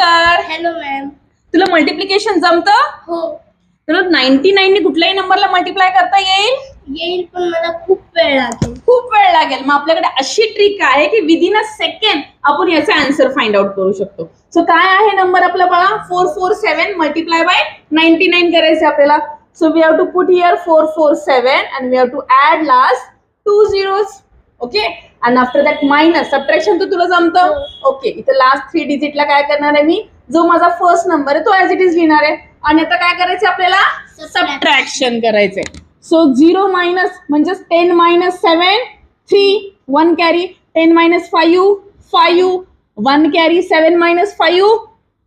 Omkar. Hello ma'am. तुला multiplication जमतं? हो. तुला 99 ने कुठल्याही नंबरला मल्टिप्लाय करता येईल? येईल, पण मला खूप वेळ लागेल. खूप वेळ लागेल. मग आपल्याकडे अशी ट्रिक आहे की विदिन अ सेकंड आपण याचा आन्सर फाइंड आउट करू शकतो. सो काय आहे नंबर आपला बाळा? 447 मल्टिप्लाय बाय 99 करायचे आपल्याला. So we have to put here 447 and we have to add last 2 zeros. Okay. आणि आफ्टर दॅट मायनस सबट्रॅक्शन तर तुला जमतं? ओके. इथे लास्ट 3 डिजिटला काय करणार आहे मी? जो माझा फर्स्ट नंबर आहे तो ऍज इट इज लिहिणार आहे. आणि आता काय करायचं आपल्याला? सबट्रॅक्शन करायचंय. सो 0 मायनस म्हणजे 10 minus 7 3 1 carry 10 minus 5 5 1 carry 7 minus 5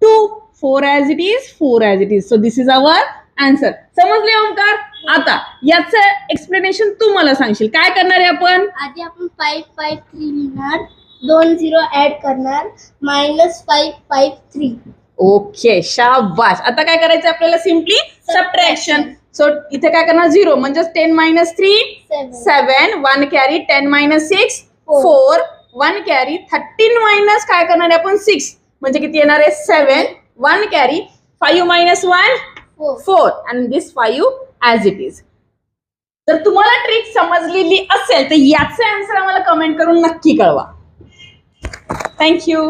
2 4 as it is 4 as it is. So this is our answer. समजले ओंकार? आता याचं एक्सप्लेनेशन तू मला सांगशील. काय करणार आहे आपण? आधी आपण 553 लिहिणार, 2 0 ऍड करणार, -553. ओके, शाबाश. आता काय करायचं आपल्याला? Simply subtraction. सो इथे काय करणार? 0 म्हणजे 10 minus 3 7 1 carry 10 minus 6 4 1 carry 13 minus काय करणार आहे आपण? 6 म्हणजे किती येणार आहे? 7 1 carry 5 minus 1 4 and this 5 as it is. जर तुम्हाला ट्रिक समजलेली असेल तर याचे आन्सर आम्हाला कमेंट करून नक्की कळवा. थँक्यू.